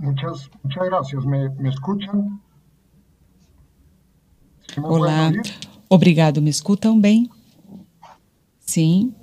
Muchas gracias. ¿Me escuchan? ¿Sí me pueden Olá, oír? obrigado. Me escutam bem? Sim.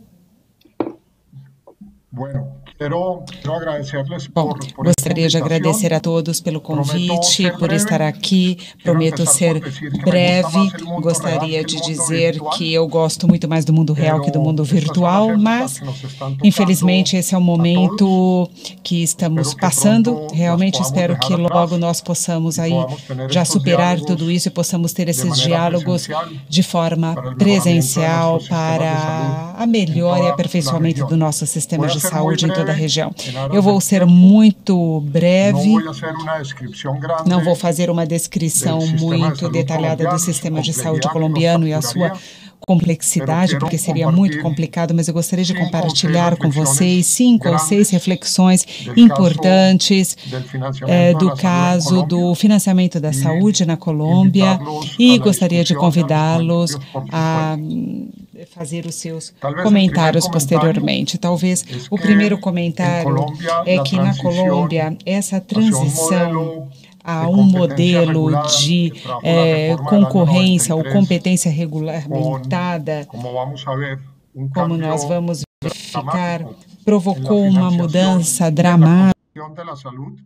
Quiero agradecerles Bom, por esta gostaria de agradecer a invitación. todos pelo Prometo convite, ser por breve. estar aqui. Quiero Prometo empezar por ser decir que me gusta breve. más el mundo real Gostaria que el de mundo dizer que virtual, eu gosto muito mais do mundo real que do pero mundo estas son las virtual, épocas mas que nos están tocando infelizmente esse é o a todos. momento que estamos Espero que passando. pronto las Realmente podamos espero dejar que logo atrás nós possamos y aí podamos tener já estos superar tudo diálogos isso e possamos ter de esses manera diálogos presencial de forma para el mejoramiento de presencial nuestros sistemas de salud para a en melhor e toda la aperfeiçoamento do región. nosso Voy sistema a de ser muy saúde em toda a breve região. en Eu aras vou del ser tiempo. muito No breve, voy a hacer una descripción não vou grande fazer uma del descrição sistema de muito salud detalhada do colombiano y su sistema de saúde complejidad que nos colombiano e a sua capturaría, pero complexidade, quiero porque seria muito compartir complicado, mas eu gostaria de 5 o 6 compartilhar com vocês reflexiones 5 ou 6 grandes reflexões del caso importantes del financiamiento de do la salud en caso do Colombia financiamento da y saúde na Colômbia invitarlos a e la gostaria de discusión y a los convidá-los comentarios por a supuesto. fazer os seus Tal vez el primer comentários comentario posteriormente. Talvez es o que primeiro en comentário Colombia é la que na transición Colômbia essa hacia un transição modelo a de um competencia modelo regulada de que trajo la reforma del año concorrência ou 93 competência con, regulamentada, como vamos a ver, un como nós cambio vamos verificar, dramático en la provocou uma financiación mudança y en la dramática. construcción de la salud,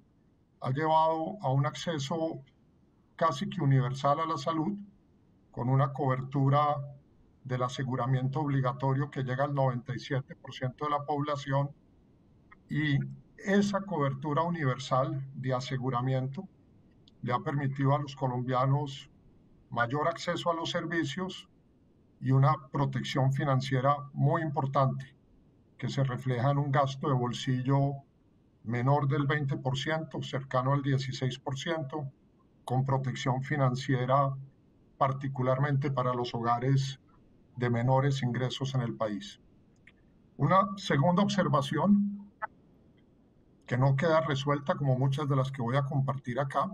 ha llevado a un acceso casi que universal a la salud, con una cobertura del aseguramiento obligatorio que llega al 97% de la población, y esa cobertura universal de aseguramiento le ha permitido a los colombianos mayor acceso a los servicios y una protección financiera muy importante, que se refleja en un gasto de bolsillo menor del 20%, cercano al 16%, con protección financiera particularmente para los hogares de menores ingresos en el país. Una segunda observación que no queda resuelta, como muchas de las que voy a compartir acá,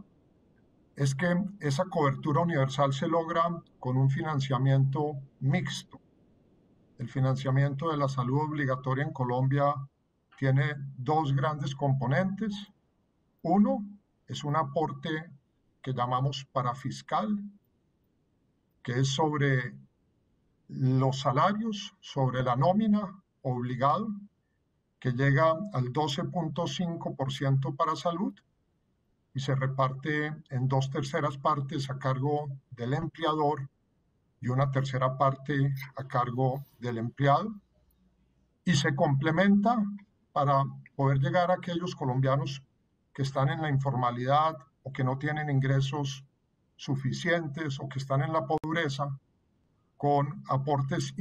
es que esa cobertura universal se logra con un financiamiento mixto. El financiamiento de la salud obligatoria en Colombia tiene dos grandes componentes. Uno es un aporte que llamamos parafiscal, que es sobre los salarios, sobre la nómina obligado, que llega al 12.5% para salud y se reparte en 2/3 partes a cargo del empleador y una tercera parte a cargo del empleado, y se complementa para poder llegar a aquellos colombianos que están en la informalidad o que no tienen ingresos suficientes o que están en la pobreza, con aportes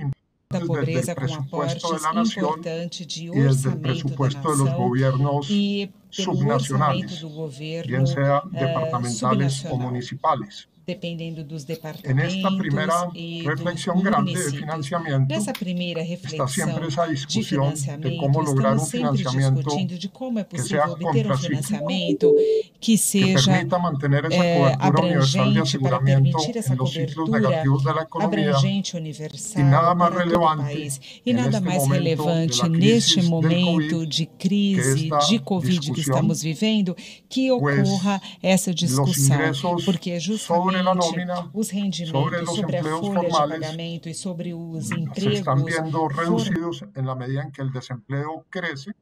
Da importantes desde el pobreza com presupuesto de aportes la nación importantes de y desde el orçamento da presupuesto de los nação gobiernos e pelo orçamento subnacionales, do bien governo sea departamentales o subnacional, municipales. dependendo dos En esta departamentos primera e dos reflexión grande de municípios. financiamiento Nessa primeira está siempre reflexão esa de discusión de financiamento, cómo lograr estamos un sempre financiamiento discutindo de como é que sea possível obter um contracíclico, financiamento que que seja permita mantener esa cobertura universal de abrangente para permitir aseguramiento essa en los ciclos cobertura negativos de la economía. abrangente, Y universal nada más para todo o relevante país. E en nada este mais momento de relevante la neste crisis del COVID momento de que crise de esta Covid que estamos discusión, vivendo, que ocorra pues essa los discussão, ingresos porque é sobre la justamente nómina, os sobre rendimentos, los sobre a empleos folha de formales, pagamento e sobre os se están empregos viendo formais reducidos en la medida en que el desempleo crece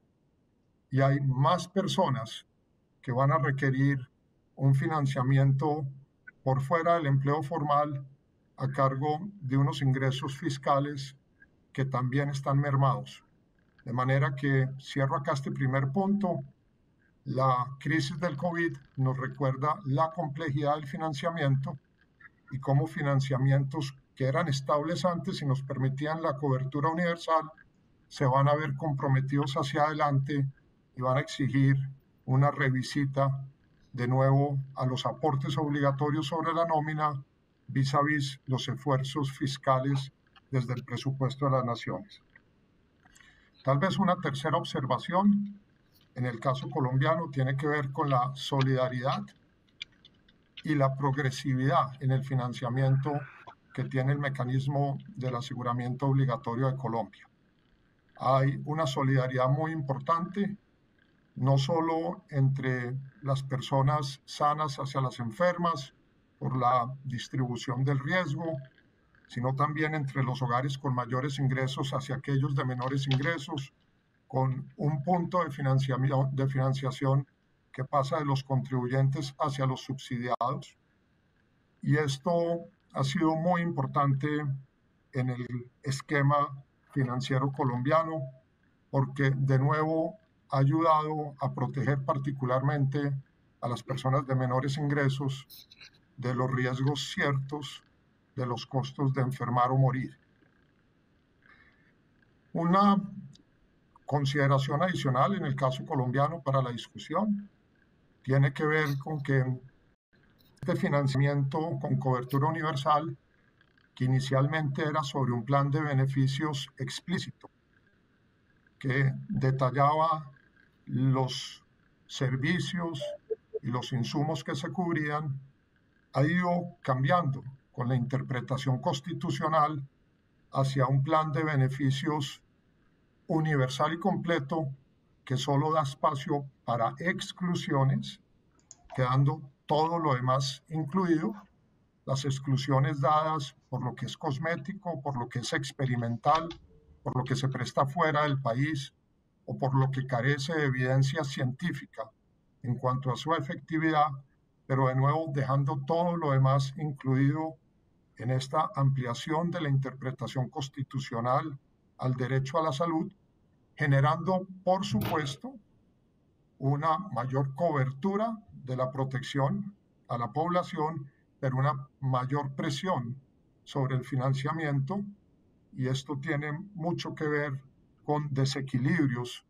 y hay más personas que van a requerir un financiamiento por fuera del empleo formal a cargo de unos ingresos fiscales que también están mermados. De manera que cierro acá este primer punto. La crisis del COVID nos recuerda la complejidad del financiamiento y cómo financiamientos que eran estables antes y nos permitían la cobertura universal se van a ver comprometidos hacia adelante y van a exigir una revisita de nuevo a los aportes obligatorios sobre la nómina vis a vis los esfuerzos fiscales desde el presupuesto de las naciones. Tal vez una tercera observación en el caso colombiano tiene que ver con la solidaridad y la progresividad en el financiamiento que tiene el mecanismo del aseguramiento obligatorio de Colombia. Hay una solidaridad muy importante no solo entre las personas sanas hacia las enfermas por la distribución del riesgo, sino también entre los hogares con mayores ingresos hacia aquellos de menores ingresos, con un punto de financiación que pasa de los contribuyentes hacia los subsidiados. Y esto ha sido muy importante en el esquema financiero colombiano porque de nuevo ha ayudado a proteger particularmente a las personas de menores ingresos de los riesgos ciertos de los costos de enfermar o morir. Una consideración adicional en el caso colombiano para la discusión tiene que ver con que este financiamiento con cobertura universal, que inicialmente era sobre un plan de beneficios explícito, que detallaba los servicios y los insumos que se cubrían, ha ido cambiando con la interpretación constitucional hacia un plan de beneficios universal y completo que solo da espacio para exclusiones, quedando todo lo demás incluido, las exclusiones dadas por lo que es cosmético, por lo que es experimental, por lo que se presta fuera del país o por lo que carece de evidencia científica en cuanto a su efectividad, pero de nuevo dejando todo lo demás incluido en esta ampliación de la interpretación constitucional al derecho a la salud, generando, por supuesto, una mayor cobertura de la protección a la población, pero una mayor presión sobre el financiamiento, y esto tiene mucho que ver con desequilibrios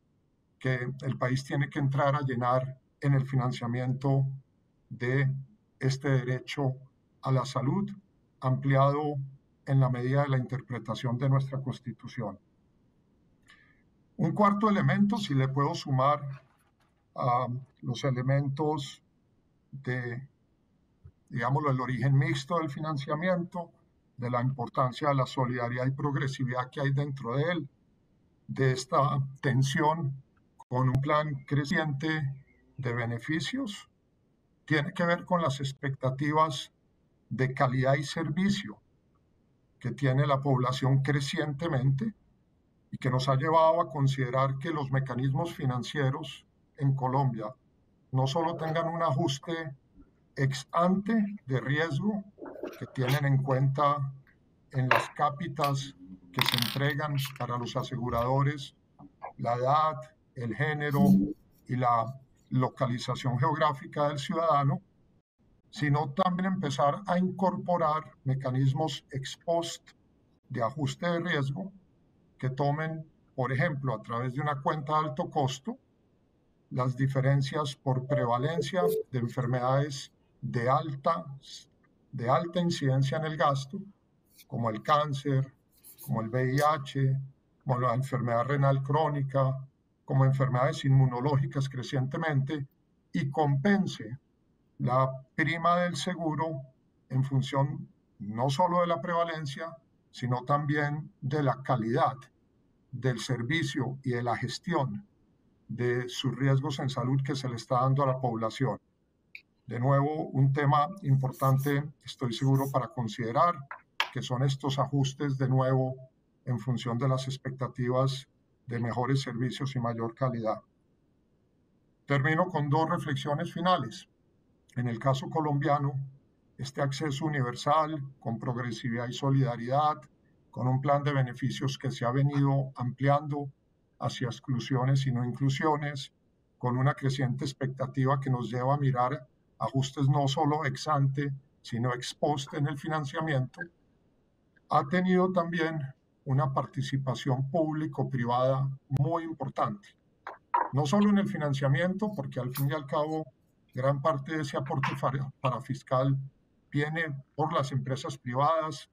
que el país tiene que entrar a llenar en el financiamiento de este derecho a la salud, ampliado en la medida de la interpretación de nuestra Constitución. Un cuarto elemento, si le puedo sumar a los elementos de, digámoslo, el origen mixto del financiamiento, de la importancia de la solidaridad y progresividad que hay dentro de él, de esta tensión con un plan creciente de beneficios, tiene que ver con las expectativas de calidad y servicio que tiene la población crecientemente y que nos ha llevado a considerar que los mecanismos financieros en Colombia no solo tengan un ajuste ex ante de riesgo que tienen en cuenta en las cápitas que se entregan para los aseguradores, la edad, el género y la localización geográfica del ciudadano, sino también empezar a incorporar mecanismos ex post de ajuste de riesgo que tomen, por ejemplo, a través de una cuenta de alto costo, las diferencias por prevalencia de enfermedades de alta incidencia en el gasto, como el cáncer, como el VIH, como la enfermedad renal crónica, como enfermedades inmunológicas crecientemente, y compense la prima del seguro en función no solo de la prevalencia, sino también de la calidad del servicio y de la gestión de sus riesgos en salud que se le está dando a la población. De nuevo, un tema importante, estoy seguro, para considerar, que son estos ajustes de nuevo en función de las expectativas de mejores servicios y mayor calidad. Termino con dos reflexiones finales. En el caso colombiano, este acceso universal con progresividad y solidaridad, con un plan de beneficios que se ha venido ampliando hacia exclusiones y no inclusiones, con una creciente expectativa que nos lleva a mirar ajustes no solo ex ante, sino ex post en el financiamiento, ha tenido también una participación público-privada muy importante. No solo en el financiamiento, porque al fin y al cabo gran parte de ese aporte parafiscal viene por las empresas privadas,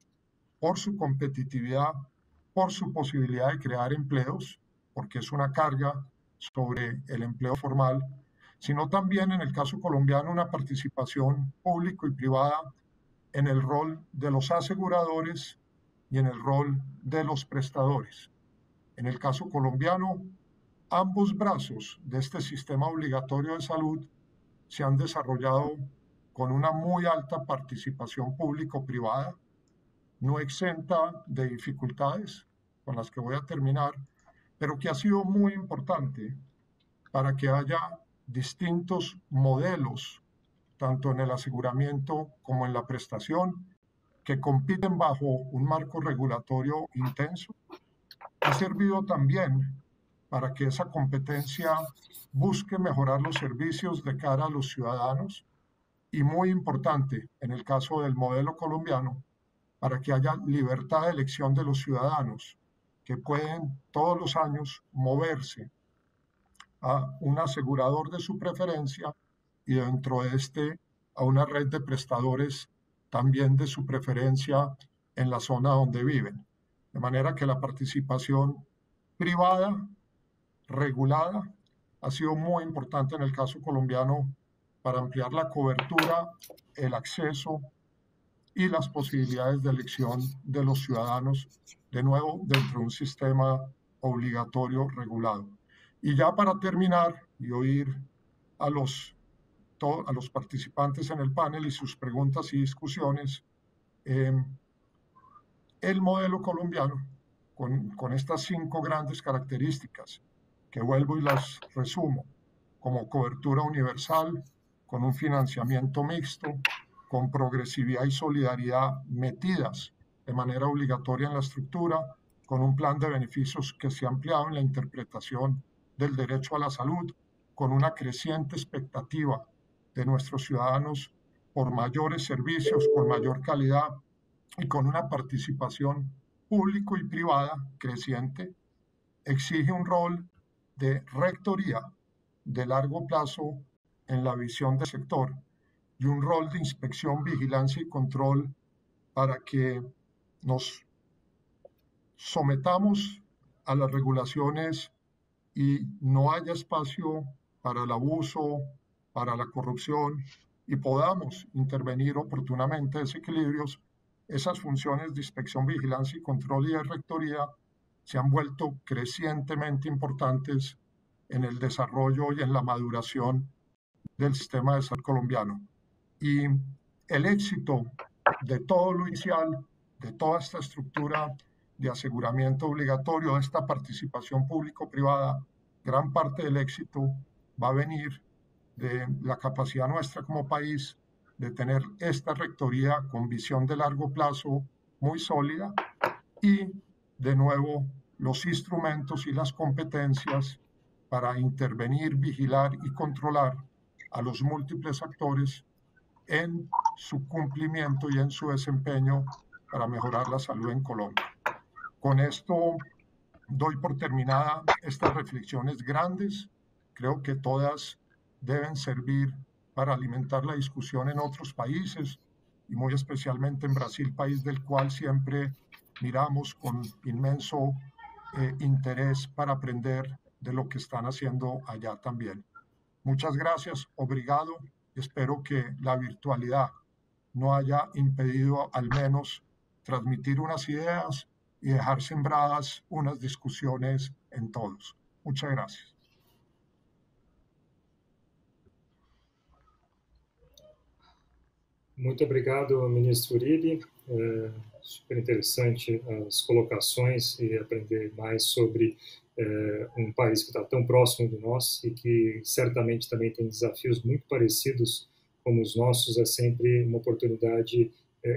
por su competitividad, por su posibilidad de crear empleos, porque es una carga sobre el empleo formal, sino también en el caso colombiano una participación público y privada en el rol de los aseguradores y en el rol de los prestadores. En el caso colombiano, ambos brazos de este sistema obligatorio de salud se han desarrollado con una muy alta participación público-privada, no exenta de dificultades, con las que voy a terminar, pero que ha sido muy importante para que haya distintos modelos, tanto en el aseguramiento como en la prestación, que compiten bajo un marco regulatorio intenso. Ha servido también para que esa competencia busque mejorar los servicios de cara a los ciudadanos y, muy importante, en el caso del modelo colombiano, para que haya libertad de elección de los ciudadanos, que pueden todos los años moverse a un asegurador de su preferencia y dentro de este a una red de prestadores también de su preferencia en la zona donde viven. De manera que la participación privada, regulada, ha sido muy importante en el caso colombiano para ampliar la cobertura, el acceso y las posibilidades de elección de los ciudadanos, de nuevo, dentro de un sistema obligatorio regulado. Y ya para terminar y oír a los participantes en el panel y sus preguntas y discusiones, el modelo colombiano, con estas 5 grandes características, que vuelvo y las resumo, como cobertura universal, con un financiamiento mixto, con progresividad y solidaridad metidas de manera obligatoria en la estructura, con un plan de beneficios que se ha ampliado en la interpretación del derecho a la salud, con una creciente expectativa de nuestros ciudadanos por mayores servicios, con mayor calidad y con una participación público y privada creciente, exige un rol de rectoría de largo plazo en la visión del sector y un rol de inspección, vigilancia y control para que nos sometamos a las regulaciones y no haya espacio para el abuso, para la corrupción y podamos intervenir oportunamente desequilibrios. Esas funciones de inspección, vigilancia y control y de rectoría se han vuelto crecientemente importantes en el desarrollo y en la maduración del sistema de salud colombiano. Y el éxito de todo lo inicial, de toda esta estructura de aseguramiento obligatorio, de esta participación público-privada, gran parte del éxito va a venir de la capacidad nuestra como país de tener esta rectoría con visión de largo plazo muy sólida y, de nuevo, los instrumentos y las competencias para intervenir, vigilar y controlar a los múltiples actores en su cumplimiento y en su desempeño para mejorar la salud en Colombia. Con esto doy por terminada estas reflexiones grandes. Creo que todas deben servir para alimentar la discusión en otros países y muy especialmente en Brasil, país del cual siempre miramos con inmenso interés para aprender de lo que están haciendo allá también. Muchas gracias, obrigado. Espero que la virtualidad no haya impedido al menos transmitir unas ideas y dejar sembradas unas discusiones en todos. Muchas gracias. Muito obrigado, ministro Uribe. Super interessante as colocações e aprender mais sobre um país que está tão próximo do nosso e que certamente também tem desafios muito parecidos como os nossos. É sempre uma oportunidade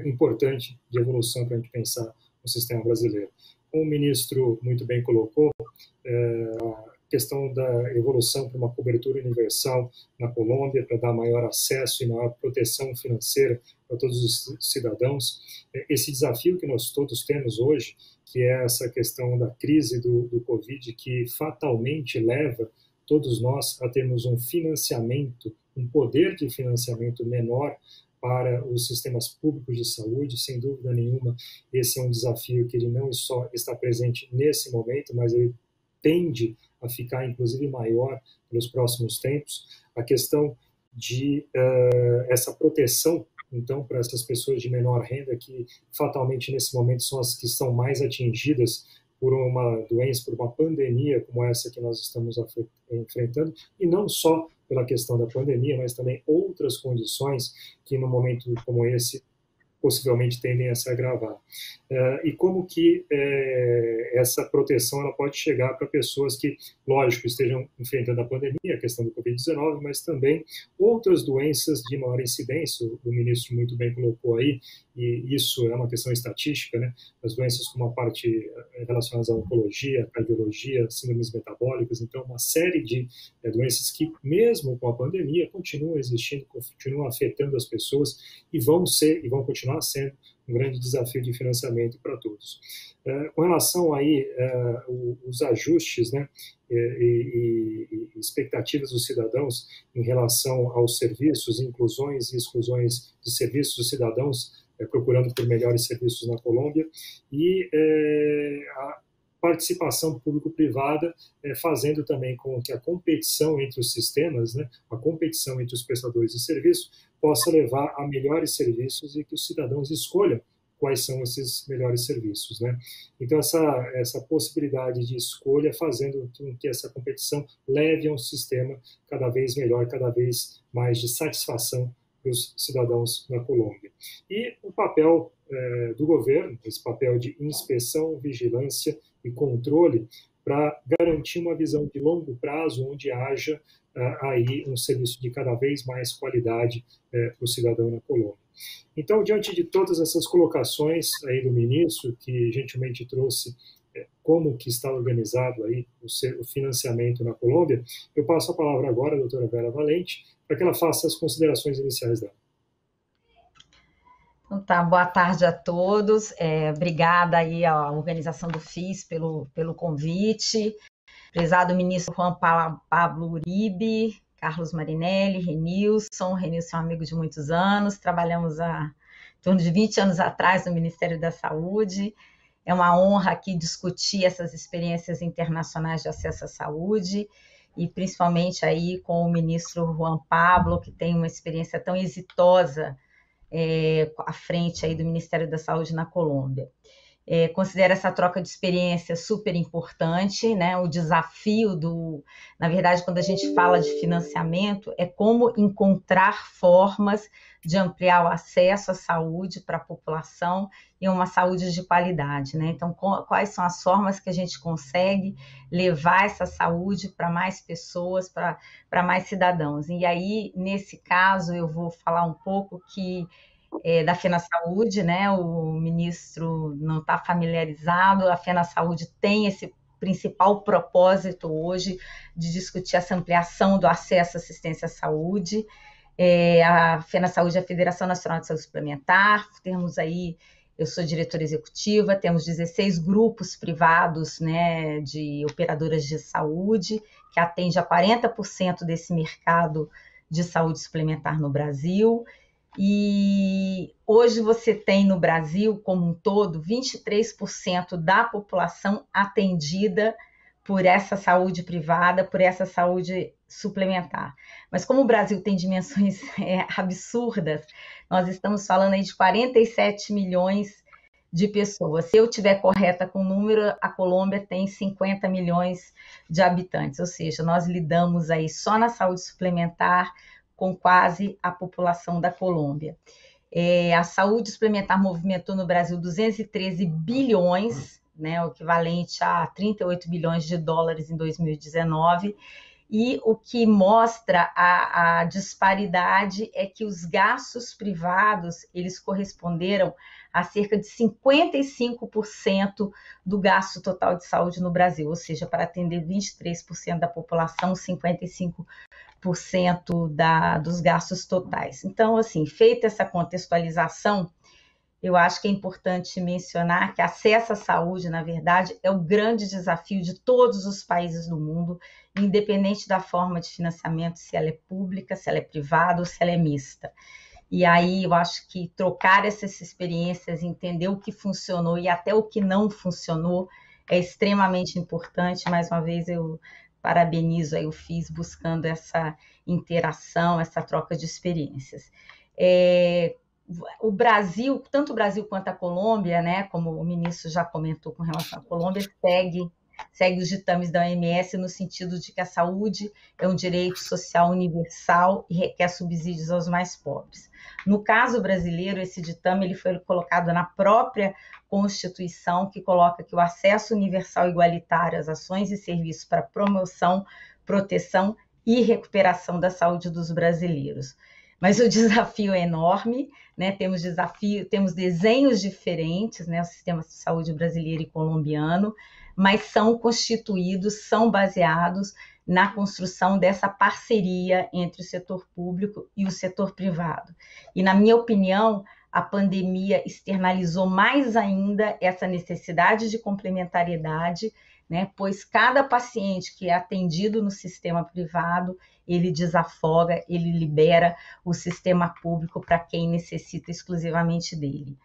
importante de evolução para a gente pensar no sistema brasileiro. Como o ministro muito bem colocou, a questão da evolução para uma cobertura universal na Colômbia, para dar maior acesso e maior proteção financeira para todos os cidadãos. Esse desafio que nós todos temos hoje, que é essa questão da crise do Covid, que fatalmente leva todos nós a termos um financiamento, um poder de financiamento menor para os sistemas públicos de saúde. Sem dúvida nenhuma, esse é um desafio que ele não só está presente nesse momento, mas ele tende a ficar, inclusive, maior nos próximos tempos. A questão de essa proteção, então, para essas pessoas de menor renda, que fatalmente, nesse momento, são as que são mais atingidas por uma doença, por uma pandemia como essa que nós estamos enfrentando, e não só pela questão da pandemia, mas também outras condições que, no momento como esse, possivelmente tendem a se agravar. E como que essa proteção ela pode chegar para pessoas que, lógico, estejam enfrentando a pandemia, a questão do Covid-19, mas também outras doenças de maior incidência, o ministro muito bem colocou aí, e isso é uma questão estatística, né? As doenças como a parte relacionadas à oncologia, cardiologia, síndromes metabólicas, então uma série de doenças que, mesmo com a pandemia, continuam existindo, continuam afetando as pessoas e vão continuar sendo um grande desafio de financiamento para todos. Com relação aí os ajustes, né, e expectativas dos cidadãos em relação aos serviços, inclusões e exclusões de serviços dos cidadãos procurando por melhores serviços na Colômbia, e a participação público-privada, fazendo também com que a competição entre os sistemas, né, a competição entre os prestadores de serviço, possa levar a melhores serviços e que os cidadãos escolham quais são esses melhores serviços, né? Então, essa possibilidade de escolha fazendo com que essa competição leve a um sistema cada vez melhor, cada vez mais de satisfação para os cidadãos na Colômbia. E o papel do governo, esse papel de inspeção, vigilância e controle para garantir uma visão de longo prazo onde haja aí um serviço de cada vez mais qualidade para o cidadão na Colômbia. Então, diante de todas essas colocações aí do ministro, que gentilmente trouxe como que está organizado aí o financiamento na Colômbia, eu passo a palavra agora à doutora Vera Valente, para que ela faça as considerações iniciais dela. Então tá, boa tarde a todos. Obrigada aí à organização do FIS pelo convite. Prezado ministro Juan Pablo Uribe, Carlos Marinelli, Renilson é um amigo de muitos anos, trabalhamos há em torno de 20 anos atrás no Ministério da Saúde. É uma honra aqui discutir essas experiências internacionais de acesso à saúde, e principalmente aí com o ministro Juan Pablo, que tem uma experiência tão exitosa à frente aí do Ministério da Saúde na Colômbia. Considero essa troca de experiência super importante, né? O desafio na verdade, quando a gente fala de financiamento, é como encontrar formas de ampliar o acesso à saúde para a população e uma saúde de qualidade, né? Então, quais são as formas que a gente consegue levar essa saúde para mais pessoas, para mais cidadãos? E aí, nesse caso, eu vou falar um pouco da FenaSaúde, né? O ministro não está familiarizado, a FenaSaúde tem esse principal propósito hoje de discutir essa ampliação do acesso à assistência à saúde. A FenaSaúde é a Federação Nacional de Saúde Suplementar, temos aí, eu sou diretora executiva, temos 16 grupos privados, né, de operadoras de saúde, que atende a 40% desse mercado de saúde suplementar no Brasil. E hoje você tem no Brasil, como um todo, 23% da população atendida por essa saúde privada, por essa saúde suplementar. Mas como o Brasil tem dimensões absurdas, nós estamos falando aí de 47 milhões de pessoas. Se eu estiver correta com o número, a Colômbia tem 50 milhões de habitantes, ou seja, nós lidamos aí só na saúde suplementar com quase a população da Colômbia. A saúde suplementar movimentou no Brasil 213 bilhões, né, o equivalente a 38 bilhões de dólares em 2019, e o que mostra a disparidade é que os gastos privados, eles corresponderam a cerca de 55% do gasto total de saúde no Brasil, ou seja, para atender 23% da população, 55% dos gastos totais. Então, assim, feita essa contextualização, eu acho que é importante mencionar que acesso à saúde, na verdade, é o grande desafio de todos os países do mundo, independente da forma de financiamento, se ela é pública, se ela é privada ou se ela é mista. E aí eu acho que trocar essas experiências, entender o que funcionou e até o que não funcionou é extremamente importante. Mais uma vez, eu parabenizo aí o FIS buscando essa interação, essa troca de experiências. o Brasil, tanto o Brasil quanto a Colômbia, né, como o ministro já comentou com relação à Colômbia, segue os ditames da OMS no sentido de que a saúde é um direito social universal e requer subsídios aos mais pobres. No caso brasileiro, esse ditame ele foi colocado na própria Constituição, que coloca que o acesso universal e igualitário às ações e serviços para promoção, proteção e recuperação da saúde dos brasileiros. Mas o desafio é enorme, né? Temos desenhos diferentes, né? O sistema de saúde brasileiro e colombiano, mas são baseados na construção dessa parceria entre o setor público e o setor privado. E, na minha opinião, a pandemia externalizou mais ainda essa necessidade de complementariedade, né? Pois cada paciente que é atendido no sistema privado, ele desafoga, ele libera o sistema público para quem necessita exclusivamente dele.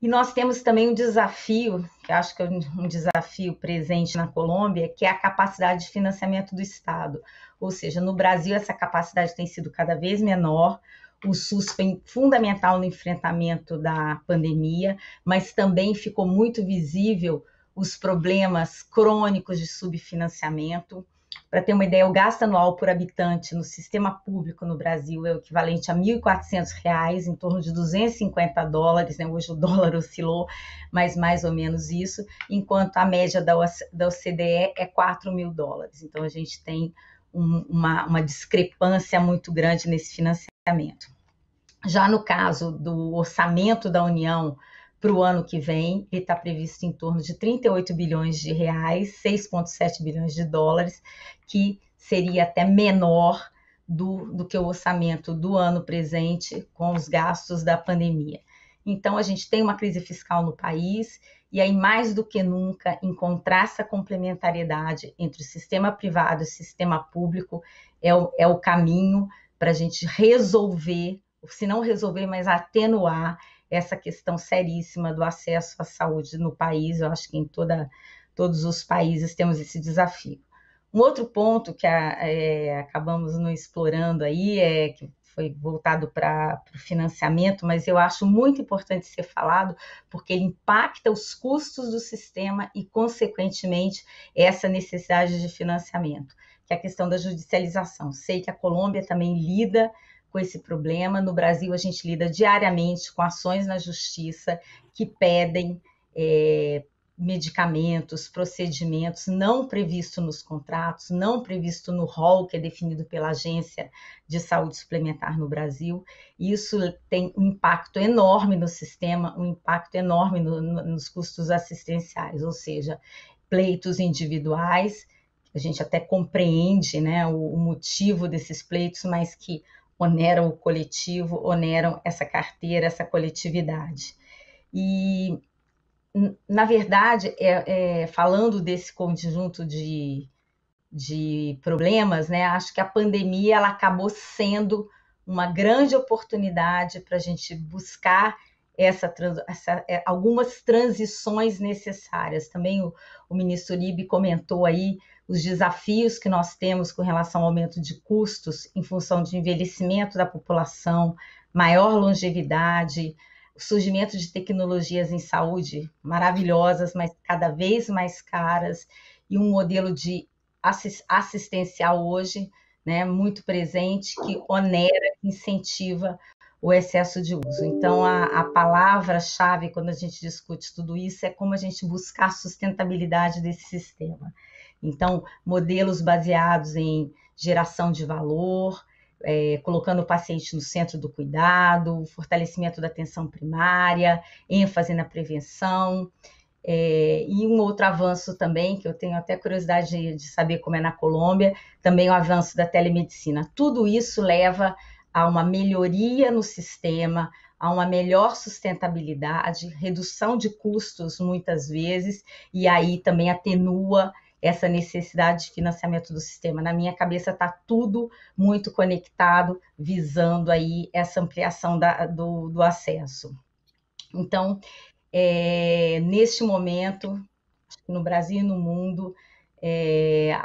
E nós temos também um desafio, que acho que é um desafio presente na Colômbia, que é a capacidade de financiamento do Estado. Ou seja, no Brasil essa capacidade tem sido cada vez menor. O SUS foi fundamental no enfrentamento da pandemia, mas também ficou muito visível os problemas crônicos de subfinanciamento. Para ter uma ideia, o gasto anual por habitante no sistema público no Brasil é o equivalente a R$ 1.400, em torno de $250, né? Hoje o dólar oscilou, mas mais ou menos isso, enquanto a média da OCDE é $4.000. Então, a gente tem uma discrepância muito grande nesse financiamento. Já no caso do orçamento da União para o ano que vem, ele está previsto em torno de 38 bilhões de reais, 6,7 bilhões de dólares, que seria até menor do que o orçamento do ano presente com os gastos da pandemia. Então, a gente tem uma crise fiscal no país e aí, mais do que nunca, encontrar essa complementariedade entre o sistema privado e o sistema público é o caminho para a gente resolver, se não resolver, mas atenuar essa questão seríssima do acesso à saúde no país. Eu acho que em todos os países temos esse desafio. Um outro ponto que acabamos não explorando aí, que foi voltado para o financiamento, mas eu acho muito importante ser falado, porque ele impacta os custos do sistema e, consequentemente, essa necessidade de financiamento, que é a questão da judicialização. Sei que a Colômbia também lida com esse problema. No Brasil, a gente lida diariamente com ações na justiça que pedem medicamentos, procedimentos não previstos nos contratos, não previsto no rol que é definido pela Agência de Saúde Suplementar no Brasil. Isso tem um impacto enorme no sistema, um impacto enorme nos custos assistenciais, ou seja, pleitos individuais, a gente até compreende, né, o motivo desses pleitos, mas que oneram o coletivo, oneram essa carteira, essa coletividade. E, na verdade, falando desse conjunto de problemas, né, acho que a pandemia ela acabou sendo uma grande oportunidade para a gente buscar algumas transições necessárias. Também o ministro Uribe comentou aí os desafios que nós temos com relação ao aumento de custos em função de envelhecimento da população, maior longevidade, o surgimento de tecnologias em saúde maravilhosas, mas cada vez mais caras, e um modelo de assistencial hoje, né, muito presente, que onera, incentiva o excesso de uso. Então, a palavra-chave quando a gente discute tudo isso é como a gente buscar a sustentabilidade desse sistema. Então, modelos baseados em geração de valor, colocando o paciente no centro do cuidado, fortalecimento da atenção primária, ênfase na prevenção, e um outro avanço também, que eu tenho até curiosidade de saber como é na Colômbia, também o avanço da telemedicina. Tudo isso leva a uma melhoria no sistema, a uma melhor sustentabilidade, redução de custos muitas vezes, e aí também atenua essa necessidade de financiamento do sistema. Na minha cabeça está tudo muito conectado, visando aí essa ampliação do acesso. Então, neste momento, no Brasil e no mundo,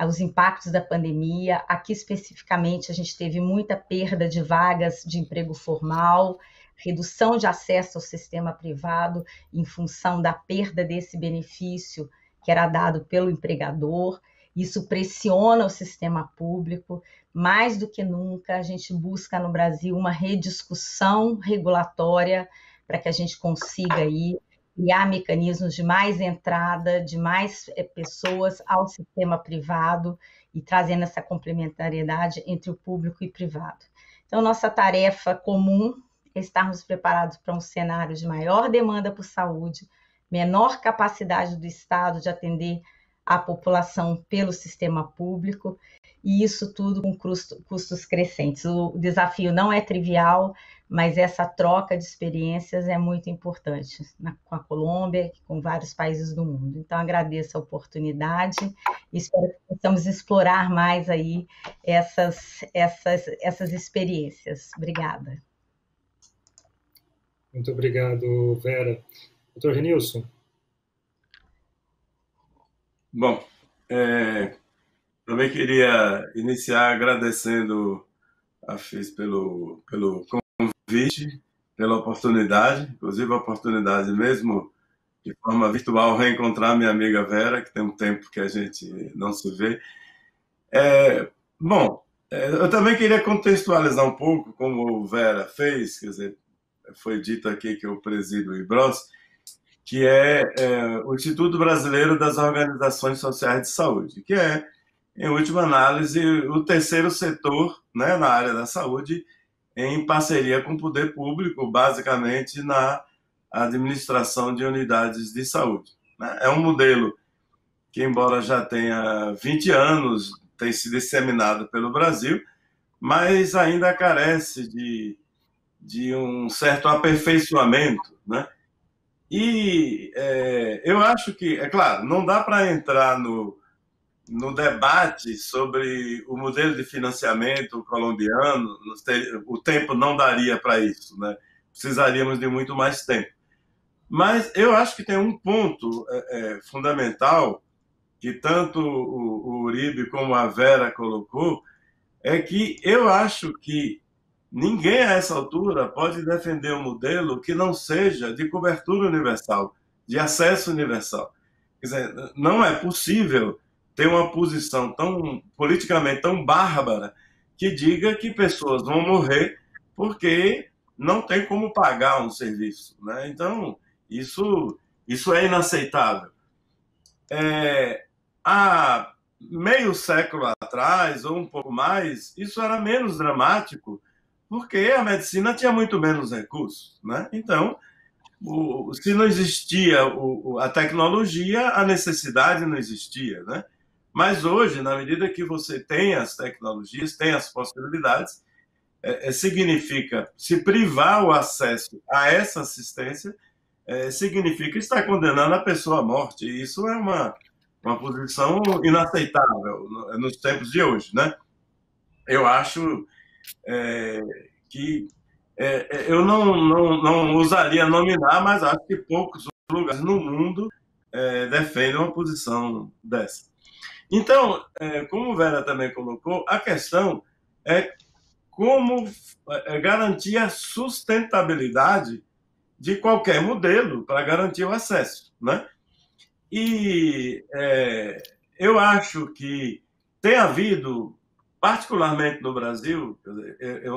os impactos da pandemia, aqui especificamente a gente teve muita perda de vagas de emprego formal, redução de acesso ao sistema privado em função da perda desse benefício que era dado pelo empregador. Isso pressiona o sistema público. Mais do que nunca, a gente busca no Brasil uma rediscussão regulatória para que a gente consiga aí criar mecanismos de mais entrada, de mais pessoas ao sistema privado e trazendo essa complementariedade entre o público e privado. Então, nossa tarefa comum é estarmos preparados para um cenário de maior demanda por saúde, menor capacidade do Estado de atender a população pelo sistema público, e isso tudo com custos crescentes. O desafio não é trivial, mas essa troca de experiências é muito importante com a Colômbia e com vários países do mundo. Então, agradeço a oportunidade e espero que possamos explorar mais aí essas experiências. Obrigada. Muito obrigado, Vera. Doutor Renilson. Bom, também queria iniciar agradecendo a FIS pelo convite, pela oportunidade, inclusive a oportunidade mesmo de forma virtual reencontrar minha amiga Vera, que tem um tempo que a gente não se vê. Bom, eu também queria contextualizar um pouco como Vera fez, quer dizer, foi dito aqui que eu presido o IBROS, que é o Instituto Brasileiro das Organizações Sociais de Saúde, que é, em última análise, o terceiro setor, né, na área da saúde, em parceria com o poder público, basicamente na administração de unidades de saúde. É um modelo que, embora já tenha 20 anos, tem se disseminado pelo Brasil, mas ainda carece de um certo aperfeiçoamento, né? E eu acho que, é claro, não dá para entrar no debate sobre o modelo de financiamento colombiano, o tempo não daria para isso, né? Precisaríamos de muito mais tempo. Mas eu acho que tem um ponto fundamental, que tanto o Uribe como a Vera colocou, é que eu acho que ninguém a essa altura pode defender um modelo que não seja de cobertura universal, de acesso universal. Quer dizer, não é possível ter uma posição politicamente tão bárbara que diga que pessoas vão morrer porque não tem como pagar um serviço, né? Então, isso é inaceitável. Há meio século atrás, ou um pouco mais, isso era menos dramático, porque a medicina tinha muito menos recursos, né? Então, se não existia a tecnologia, a necessidade não existia, né? Mas hoje, na medida que você tem as tecnologias, tem as possibilidades, significa se privar o acesso a essa assistência, significa estar condenando a pessoa à morte. E isso é uma posição inaceitável nos tempos de hoje, né? Eu acho que eu não usaria nominar, mas acho que poucos lugares no mundo defendem uma posição dessa. Então, como Vera também colocou, a questão é como garantir a sustentabilidade de qualquer modelo para garantir o acesso, né? E eu acho que tem havido, particularmente no Brasil, eu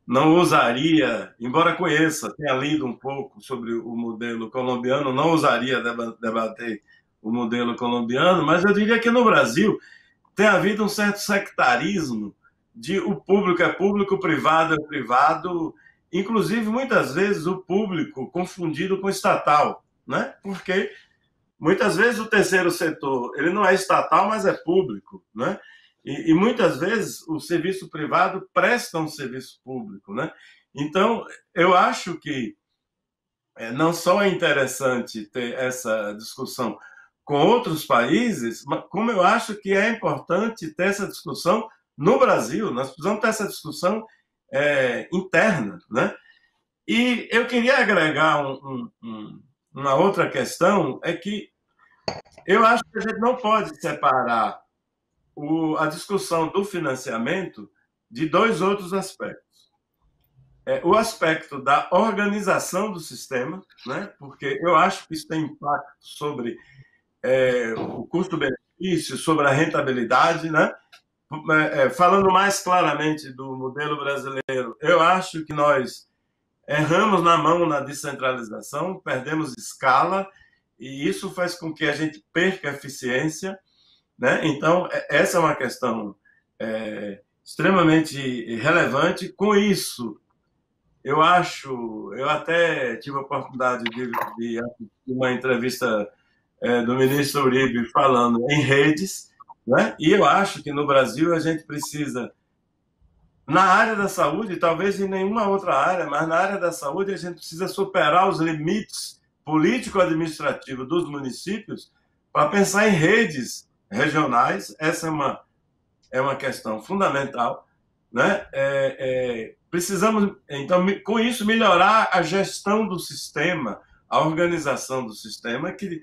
não usaria, embora conheça, tenha lido um pouco sobre o modelo colombiano, não usaria debater o modelo colombiano, mas eu diria que no Brasil tem havido um certo sectarismo de o público é público, o privado é privado, inclusive muitas vezes o público confundido com estatal, né? Porque muitas vezes o terceiro setor ele não é estatal, mas é público, né? E muitas vezes o serviço privado presta um serviço público, né? Então, eu acho que não só é interessante ter essa discussão com outros países, mas como eu acho que é importante ter essa discussão no Brasil. Nós precisamos ter essa discussão interna, né? E eu queria agregar uma outra questão, é que eu acho que a gente não pode separar a discussão do financiamento de dois outros aspectos. o aspecto da organização do sistema, né? Porque eu acho que isso tem impacto sobre o custo-benefício, sobre a rentabilidade, né? Falando mais claramente do modelo brasileiro, eu acho que nós erramos na mão na descentralização, perdemos escala, e isso faz com que a gente perca eficiência, né? Então, essa é uma questão extremamente relevante. Com isso, eu até tive a oportunidade de assistir uma entrevista do ministro Uribe falando em redes, né? E eu acho que no Brasil a gente precisa, na área da saúde, talvez em nenhuma outra área, mas na área da saúde a gente precisa superar os limites político-administrativos dos municípios para pensar em redes regionais. Essa é uma questão fundamental, né? Precisamos, então, com isso, melhorar a gestão do sistema, a organização do sistema, que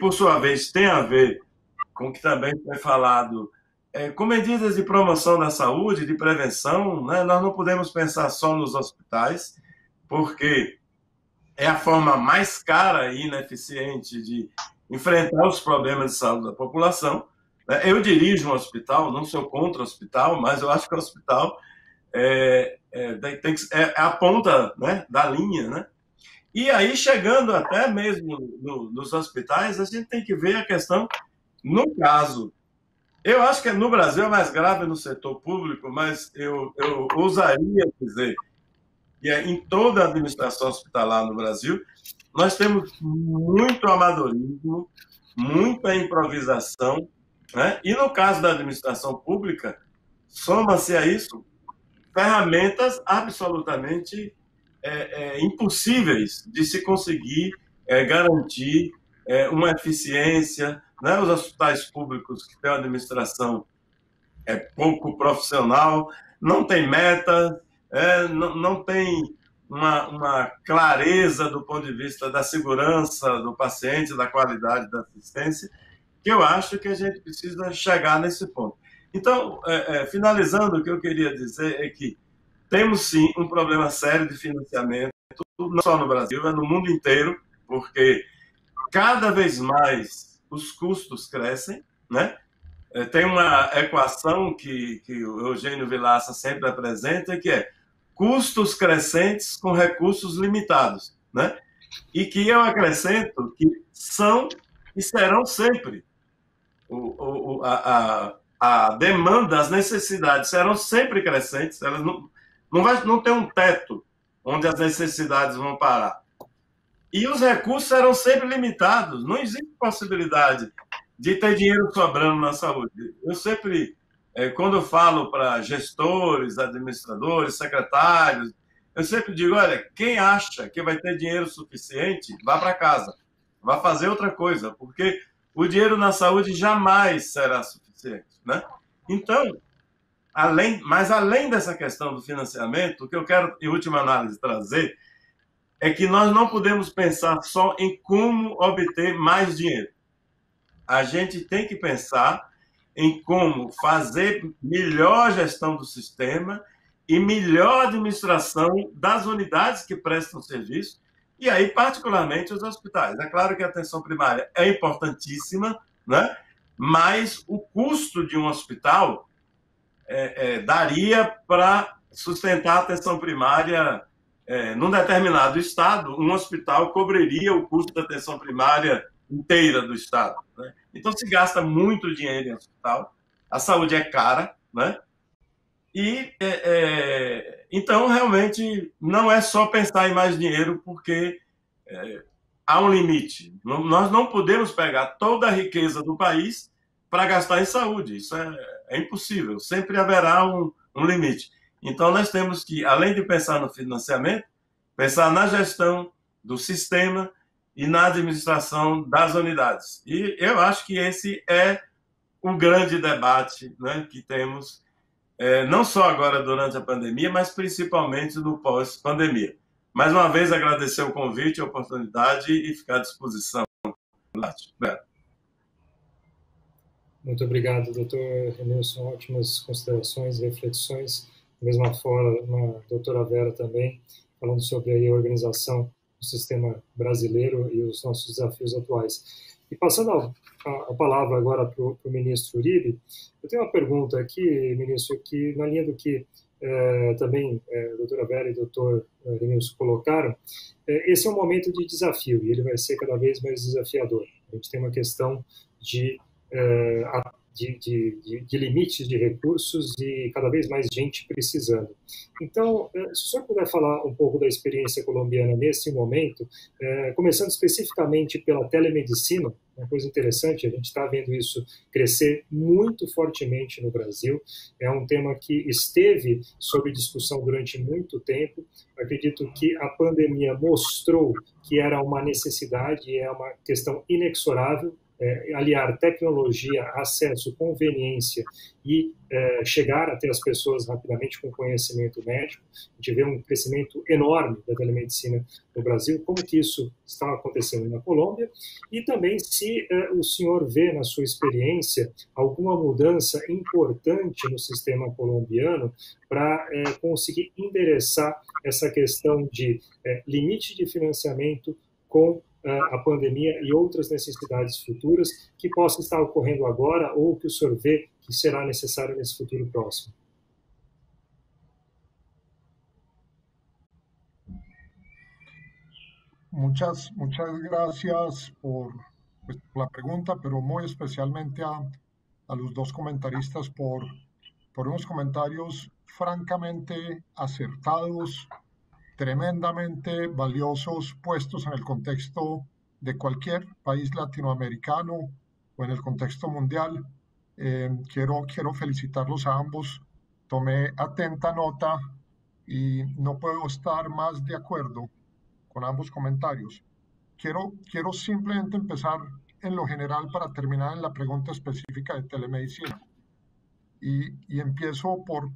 por sua vez tem a ver com o que também foi falado, com medidas de promoção da saúde, de prevenção, né? Nós não podemos pensar só nos hospitais, porque é a forma mais cara e ineficiente de enfrentar os problemas de saúde da população. Eu dirijo um hospital, não sou contra o hospital, mas eu acho que o hospital é a ponta, né, da linha, né? E aí, chegando até mesmo nos hospitais, a gente tem que ver a questão, no caso, eu acho que no Brasil é mais grave no setor público, mas eu ousaria dizer que em toda a administração hospitalar no Brasil, nós temos muito amadorismo, muita improvisação, né? E no caso da administração pública, soma-se a isso ferramentas absolutamente impossíveis de se conseguir garantir uma eficiência, né? Os hospitais públicos que têm uma administração pouco profissional, não tem meta, não tem uma clareza do ponto de vista da segurança do paciente, da qualidade da assistência, que eu acho que a gente precisa chegar nesse ponto. Então, finalizando, o que eu queria dizer é que temos, sim, um problema sério de financiamento, não só no Brasil, mas no mundo inteiro, porque cada vez mais os custos crescem, né? Tem uma equação que o Eugênio Vilaça sempre apresenta, que é custos crescentes com recursos limitados, né? E que eu acrescento que são e serão sempre a demanda, as necessidades serão sempre crescentes, elas não tem um teto onde as necessidades vão parar. E os recursos serão sempre limitados, não existe possibilidade de ter dinheiro sobrando na saúde. Eu sempre, quando eu falo para gestores, administradores, secretários, eu sempre digo, olha, quem acha que vai ter dinheiro suficiente, vá para casa, vá fazer outra coisa, porque o dinheiro na saúde jamais será suficiente, né? Então, além dessa questão do financiamento, o que eu quero, em última análise, trazer é que nós não podemos pensar só em como obter mais dinheiro. A gente tem que pensar em como fazer melhor gestão do sistema e melhor administração das unidades que prestam serviço, e aí, particularmente, os hospitais. É claro que a atenção primária é importantíssima, né? Mas o custo de um hospital daria para sustentar a atenção primária num determinado estado. Um hospital cobriria o custo da atenção primária inteira do estado, né? Então, se gasta muito dinheiro em hospital, a saúde é cara, né? E, então, realmente, não é só pensar em mais dinheiro, porque há um limite. Nós não podemos pegar toda a riqueza do país para gastar em saúde. Isso é impossível. Sempre haverá um limite. Então, nós temos que, além de pensar no financiamento, pensar na gestão do sistema e na administração das unidades. E eu acho que esse é o grande debate, né, que temos, não só agora durante a pandemia, mas principalmente no pós-pandemia. Mais uma vez, agradecer o convite, a oportunidade e ficar à disposição. Muito obrigado, doutor Renilson. Ótimas considerações e reflexões. da mesma forma, a doutora Vera também, falando sobre aí a organização do sistema brasileiro e os nossos desafios atuais. E passando a palavra agora para o ministro Uribe, eu tenho uma pergunta aqui, ministro, que na linha do que também a doutora Vera e o doutor Renilson colocaram, esse é um momento de desafio e ele vai ser cada vez mais desafiador. A gente tem uma questão de limites de recursos e cada vez mais gente precisando. Então, se o senhor puder falar um pouco da experiência colombiana nesse momento, começando especificamente pela telemedicina, uma coisa interessante, a gente está vendo isso crescer muito fortemente no Brasil, é um tema que esteve sob discussão durante muito tempo, acredito que a pandemia mostrou que era uma necessidade e é uma questão inexorável, aliar tecnologia, acesso, conveniência e chegar até as pessoas rapidamente com conhecimento médico. A gente vê um crescimento enorme da telemedicina no Brasil, como que isso está acontecendo na Colômbia, e também se o senhor vê na sua experiência alguma mudança importante no sistema colombiano para conseguir endereçar essa questão de limite de financiamento com a pandemia e outras necessidades futuras que possam estar ocorrendo agora ou que o senhor vê que será necessário nesse futuro próximo. Muchas gracias por la pregunta, pero muy especialmente a los dos comentaristas por unos comentarios francamente acertados, tremendamente valiosos, puestos en el contexto de cualquier país latinoamericano o en el contexto mundial. Quiero felicitarlos a ambos. Tomé atenta nota y no puedo estar más de acuerdo con ambos comentarios. Quiero simplemente empezar en lo general para terminar en la pregunta específica de telemedicina. Y empiezo por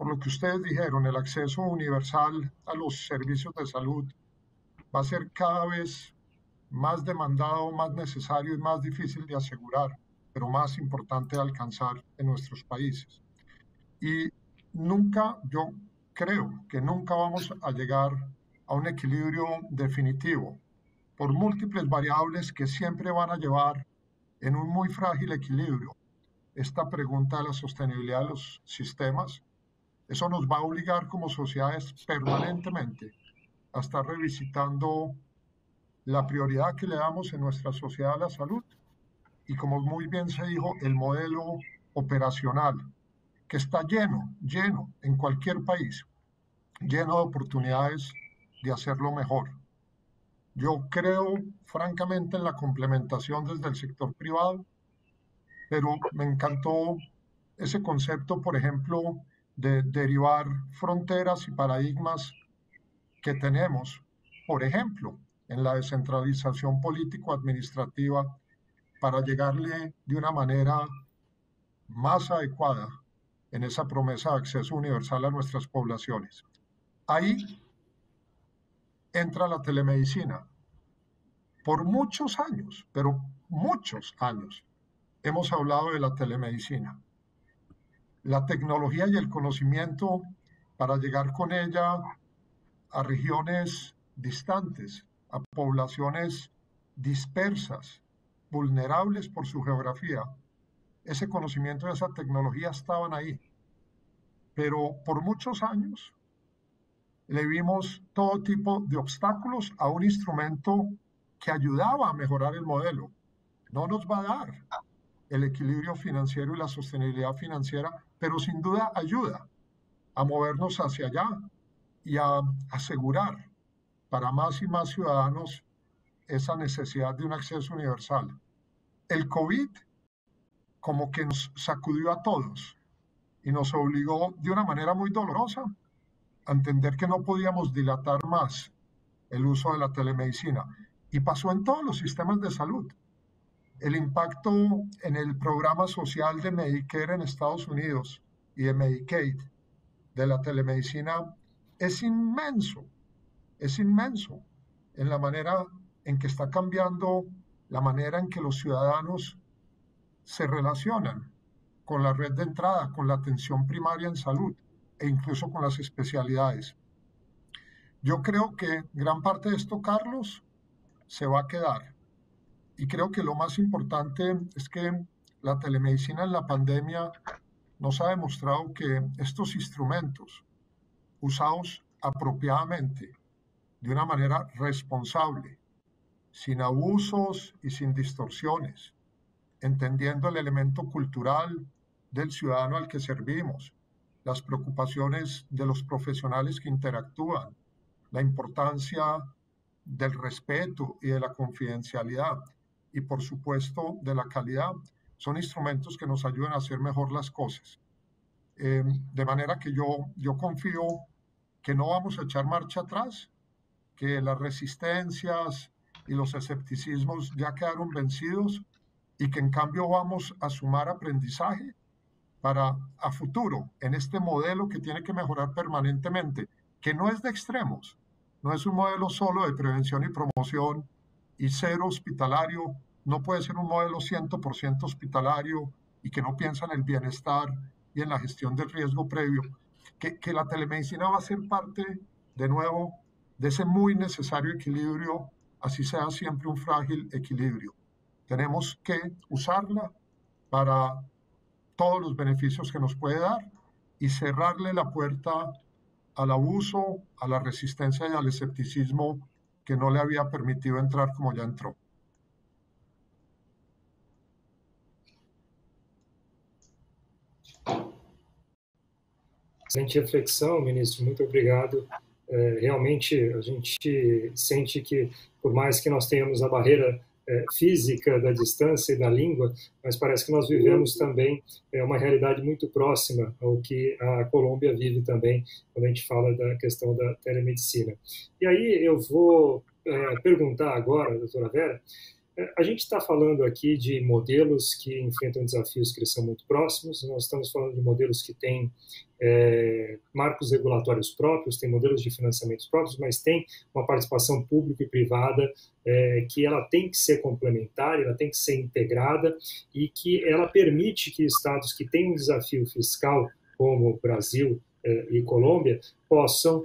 lo que ustedes dijeron, el acceso universal a los servicios de salud va a ser cada vez más demandado, más necesario y más difícil de asegurar, pero más importante de alcanzar en nuestros países. Y yo creo que nunca vamos a llegar a un equilibrio definitivo por múltiples variables que siempre van a llevar en un muy frágil equilibrio esta pregunta de la sostenibilidad de los sistemas. Eso nos va a obligar como sociedades permanentemente a estar revisitando la prioridad que le damos en nuestra sociedad a la salud y, como muy bien se dijo, el modelo operacional, que está lleno en cualquier país, lleno de oportunidades de hacerlo mejor. Yo creo francamente en la complementación desde el sector privado, pero me encantó ese concepto, por ejemplo, de derivar fronteras y paradigmas que tenemos, por ejemplo, en la descentralización político-administrativa para llegarle de una manera más adecuada en esa promesa de acceso universal a nuestras poblaciones. Ahí entra la telemedicina. Por muchos años, pero muchos años, hemos hablado de la telemedicina. La tecnología y el conocimiento para llegar con ella a regiones distantes, a poblaciones dispersas, vulnerables por su geografía. Ese conocimiento y esa tecnología estaban ahí. Pero por muchos años le vimos todo tipo de obstáculos a un instrumento que ayudaba a mejorar el modelo. No nos va a dar el equilibrio financiero y la sostenibilidad financiera, pero sin duda ayuda a movernos hacia allá y a asegurar para más y más ciudadanos esa necesidad de un acceso universal. El COVID como que nos sacudió a todos y nos obligó de una manera muy dolorosa a entender que no podíamos dilatar más el uso de la telemedicina. Y pasó en todos los sistemas de salud. El impacto en el programa social de Medicare en Estados Unidos y de Medicaid de la telemedicina es inmenso en la manera en que está cambiando la manera en que los ciudadanos se relacionan con la red de entrada, con la atención primaria en salud. e incluso con las especialidades. Yo creo que gran parte de esto, Carlos, se va a quedar. Y creo que lo más importante es que la telemedicina en la pandemia nos ha demostrado que estos instrumentos, usados apropiadamente, de una manera responsable, sin abusos y sin distorsiones, entendiendo el elemento cultural del ciudadano al que servimos, las preocupaciones de los profesionales que interactúan, la importancia del respeto y de la confidencialidad y, por supuesto, de la calidad, son instrumentos que nos ayudan a hacer mejor las cosas. De manera que yo confío que no vamos a echar marcha atrás, que las resistencias y los escepticismos ya quedaron vencidos y que en cambio vamos a sumar aprendizaje para a futuro en este modelo que tiene que mejorar permanentemente, que no es de extremos, no es un modelo solo de prevención y promoción y cero hospitalario, no puede ser un modelo 100% hospitalario y que no piensa en el bienestar y en la gestión del riesgo previo, que la telemedicina va a ser parte, de nuevo, de ese muy necesario equilibrio, así sea siempre un frágil equilibrio. Tenemos que usarla para todos los beneficios que nos puede dar y cerrarle la puerta al abuso, a la resistencia y al escepticismo que no le había permitido entrar como ya entró. Excelente reflexão, ministro, muito obrigado. Realmente, a gente sente que, por mais que nós tenhamos a barreira física da distância e da língua, mas parece que nós vivemos também uma realidade muito próxima ao que a Colômbia vive também, quando a gente fala da questão da telemedicina. E aí eu vou perguntar agora, doutora Vera, a gente está falando aqui de modelos que enfrentam desafios que eles são muito próximos, nós estamos falando de modelos que têm marcos regulatórios próprios, tem modelos de financiamento próprios, mas tem uma participação pública e privada que ela tem que ser complementar, ela tem que ser integrada e que ela permite que estados que têm um desafio fiscal, como Brasil e Colômbia, possam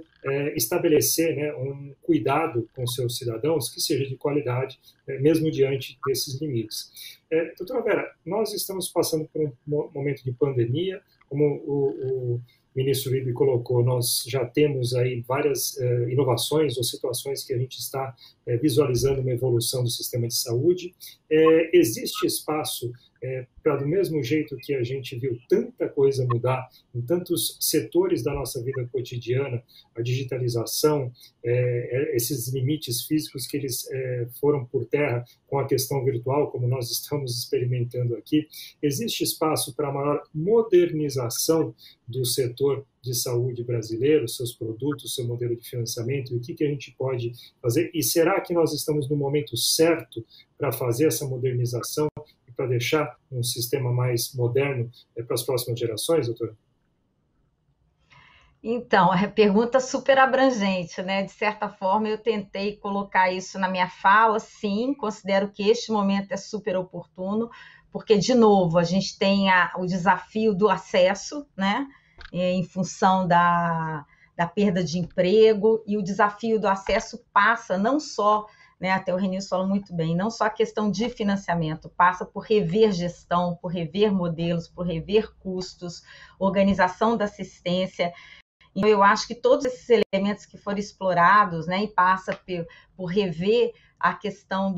estabelecer, né, um cuidado com seus cidadãos que seja de qualidade, mesmo diante desses limites. Doutora Vera, nós estamos passando por um momento de pandemia, como o ministro Uribe colocou, nós já temos aí várias inovações ou situações que a gente está visualizando uma evolução do sistema de saúde. Existe espaço para, do mesmo jeito que a gente viu tanta coisa mudar em tantos setores da nossa vida cotidiana, a digitalização, esses limites físicos que eles foram por terra com a questão virtual, como nós estamos experimentando aqui, existe espaço para maior modernização do setor de saúde brasileiro, seus produtos, seu modelo de financiamento, e o que a gente pode fazer? E será que nós estamos no momento certo para fazer essa modernização e para deixar um sistema mais moderno para as próximas gerações, doutora? Então, é pergunta super abrangente, né? De certa forma, eu tentei colocar isso na minha fala, sim, considero que este momento é super oportuno, porque, de novo, a gente tem o desafio do acesso, né? Em função da perda de emprego, e o desafio do acesso passa não só, né, até o Renilson falou muito bem, não só a questão de financiamento, passa por rever gestão, por rever modelos, por rever custos, organização da assistência. Então, eu acho que todos esses elementos que foram explorados, né, e passa por rever a questão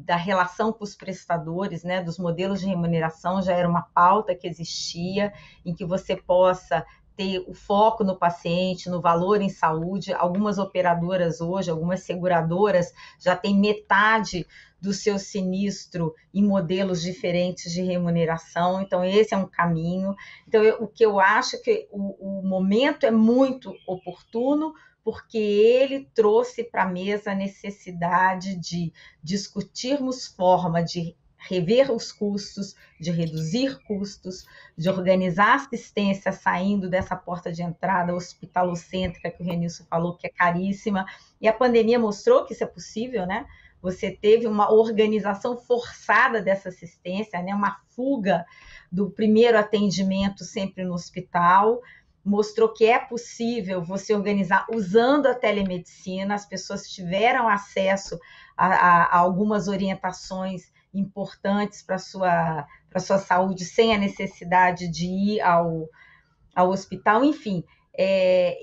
da relação com os prestadores, né, dos modelos de remuneração, já era uma pauta que existia, em que você possa ter o foco no paciente, no valor em saúde. Algumas operadoras hoje, algumas seguradoras já têm metade do seu sinistro em modelos diferentes de remuneração, então esse é um caminho. Então, o que eu acho é que o momento é muito oportuno, porque ele trouxe para a mesa a necessidade de discutirmos forma de rever os custos, de reduzir custos, de organizar a assistência saindo dessa porta de entrada hospitalocêntrica que o Renilson falou que é caríssima, e a pandemia mostrou que isso é possível, né? Você teve uma organização forçada dessa assistência, né? Uma fuga do primeiro atendimento sempre no hospital, mostrou que é possível você organizar usando a telemedicina, as pessoas tiveram acesso a algumas orientações importantes para a sua saúde, sem a necessidade de ir ao hospital, enfim.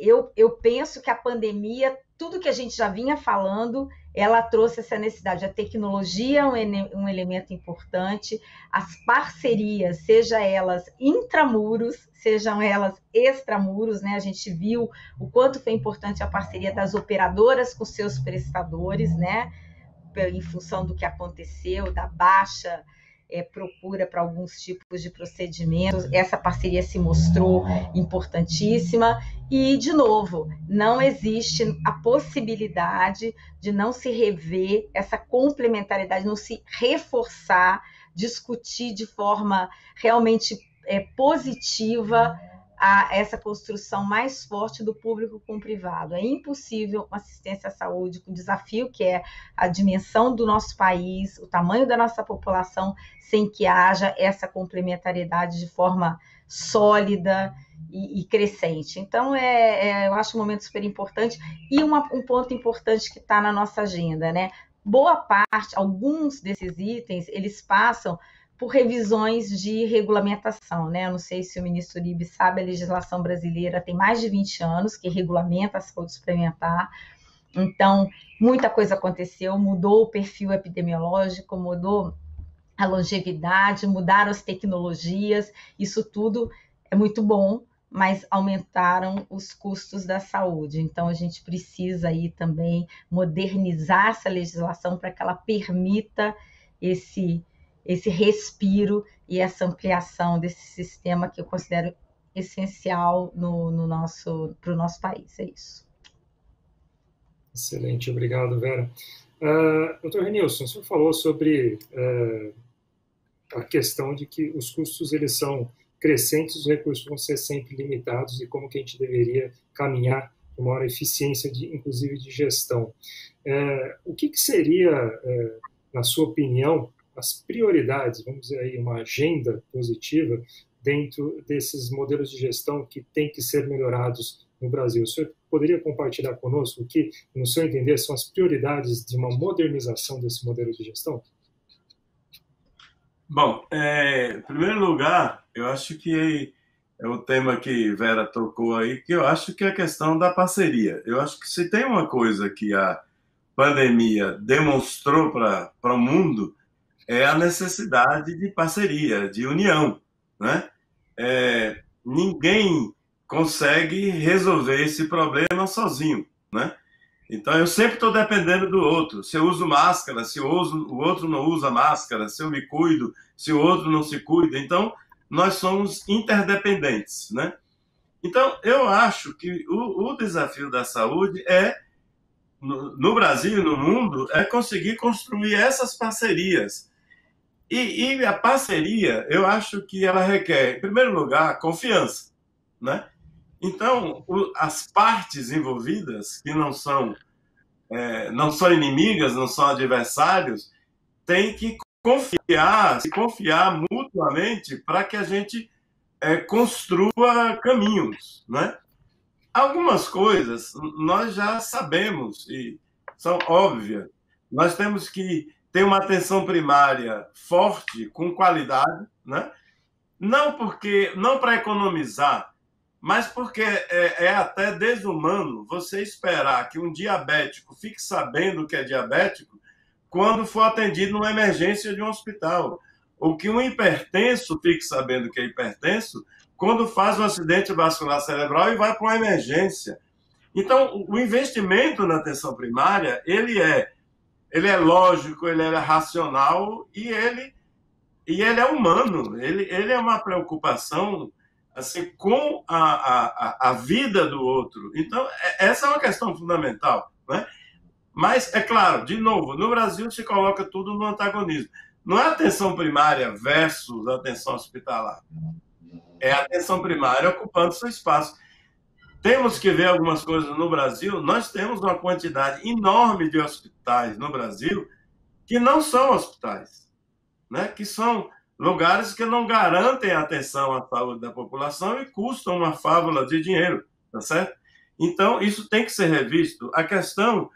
Eu penso que a pandemia, tudo que a gente já vinha falando, ela trouxe essa necessidade. A tecnologia é um elemento importante, as parcerias, seja elas intramuros, sejam elas extramuros, né? A gente viu o quanto foi importante a parceria das operadoras com seus prestadores, né? Em função do que aconteceu, da baixa procura para alguns tipos de procedimentos, essa parceria se mostrou importantíssima e, de novo, não existe a possibilidade de não se rever essa complementariedade, não se reforçar, discutir de forma realmente positiva essa construção mais forte do público com o privado. É impossível uma assistência à saúde com o desafio que é a dimensão do nosso país, o tamanho da nossa população, sem que haja essa complementariedade de forma sólida e crescente. Então, eu acho um momento super importante e um ponto importante que está na nossa agenda, né? Boa parte, alguns desses itens, eles passam por revisões de regulamentação, né? Eu não sei se o ministro Uribe sabe, a legislação brasileira tem mais de 20 anos que regulamenta a saúde suplementar, então muita coisa aconteceu, mudou o perfil epidemiológico, mudou a longevidade, mudaram as tecnologias, isso tudo é muito bom, mas aumentaram os custos da saúde, então a gente precisa aí também modernizar essa legislação para que ela permita esse respiro e essa ampliação desse sistema que eu considero essencial para o nosso país. É isso. Excelente, obrigado, Vera. Dr. Renilson, o senhor falou sobre a questão de que os custos eles são crescentes, os recursos vão ser sempre limitados e como que a gente deveria caminhar para uma maior eficiência, inclusive de gestão. O que seria, na sua opinião, as prioridades, vamos dizer aí, uma agenda positiva dentro desses modelos de gestão que têm que ser melhorados no Brasil? O senhor poderia compartilhar conosco o que, no seu entender, são as prioridades de uma modernização desse modelo de gestão? Bom, em primeiro lugar, eu acho que é o tema que Vera tocou aí, que eu acho que é a questão da parceria. Eu acho que se tem uma coisa que a pandemia demonstrou para o mundo, é a necessidade de parceria, de união, né? Ninguém consegue resolver esse problema sozinho, né? Então, eu sempre estou dependendo do outro. Se eu uso máscara, se o outro não usa máscara, se eu me cuido, se o outro não se cuida. Então, nós somos interdependentes, né? Então, eu acho que o desafio da saúde no Brasil e no mundo, é conseguir construir essas parcerias. E a parceria, eu acho que ela requer, em primeiro lugar, confiança, né? Então, as partes envolvidas, que não são inimigas, não são adversários, têm que se confiar mutuamente para que a gente construa caminhos, né? Algumas coisas nós já sabemos e são óbvias. Nós temos que ter uma atenção primária forte, com qualidade, né? Não para economizar, mas porque é até desumano você esperar que um diabético fique sabendo que é diabético quando for atendido numa emergência de um hospital, ou que um hipertenso fique sabendo que é hipertenso quando faz um acidente vascular cerebral e vai para uma emergência. Então, o investimento na atenção primária, ele é lógico, ele é racional e ele é humano. Ele é uma preocupação assim, com a vida do outro. Então, essa é uma questão fundamental, né? Mas, é claro, de novo, no Brasil se coloca tudo no antagonismo. Não é atenção primária versus atenção hospitalar. É a atenção primária ocupando seu espaço. Temos que ver algumas coisas no Brasil. Nós temos uma quantidade enorme de hospitais no Brasil que não são hospitais, né? Que são lugares que não garantem atenção à saúde da população e custam uma fábula de dinheiro, tá certo? Então, isso tem que ser revisto. A questão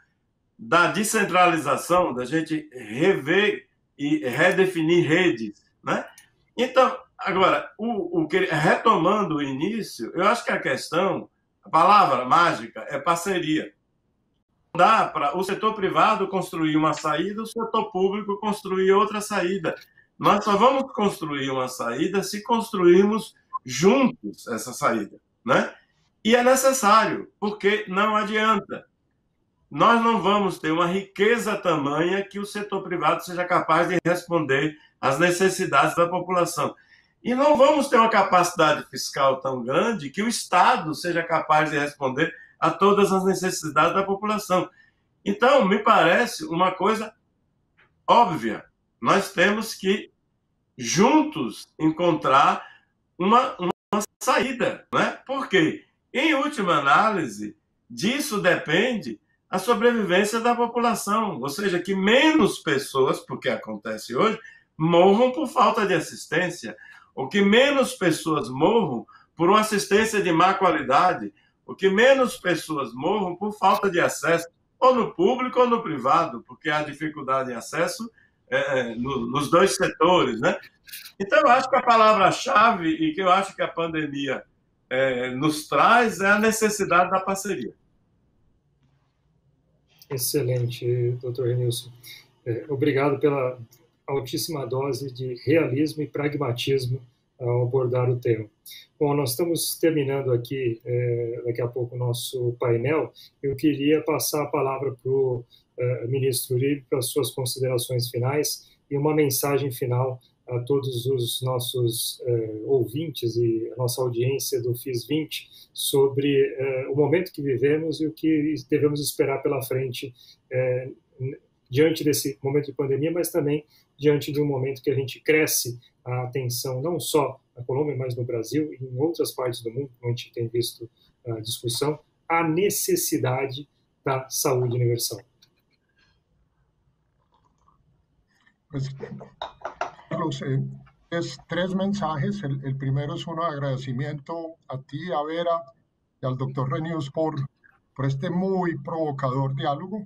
da descentralização, da gente rever e redefinir redes, né? Então, agora, retomando o início, eu acho que a palavra mágica é parceria. Não dá para o setor privado construir uma saída, o setor público construir outra saída. Nós só vamos construir uma saída se construirmos juntos essa saída, né? E é necessário, porque não adianta. Nós não vamos ter uma riqueza tamanha que o setor privado seja capaz de responder às necessidades da população. E não vamos ter uma capacidade fiscal tão grande que o Estado seja capaz de responder a todas as necessidades da população. Então, me parece uma coisa óbvia. Nós temos que, juntos, encontrar uma saída, né? Porque, em última análise, disso depende a sobrevivência da população, ou seja, que menos pessoas, porque acontece hoje, morram por falta de assistência, ou que menos pessoas morram por uma assistência de má qualidade, ou que menos pessoas morram por falta de acesso, ou no público ou no privado, porque há dificuldade em acesso nos dois setores, né? Então, eu acho que a palavra-chave e que eu acho que a pandemia nos traz é a necessidade da parceria. Excelente, doutor Renilson. Obrigado pela altíssima dose de realismo e pragmatismo ao abordar o tema. Bom, nós estamos terminando aqui, daqui a pouco, o nosso painel. Eu queria passar a palavra para o ministro Uribe para as suas considerações finais e uma mensagem final a todos os nossos ouvintes e a nossa audiência do FIS 20 sobre o momento que vivemos e o que devemos esperar pela frente diante desse momento de pandemia, mas também diante de um momento que a gente cresce a atenção não só na Colômbia, mas no Brasil e em outras partes do mundo, como a gente tem visto a discussão, a necessidade da saúde universal. Carlos, tres mensajes. El primero es uno de agradecimiento a ti, a Vera y al doctor Renius por este muy provocador diálogo.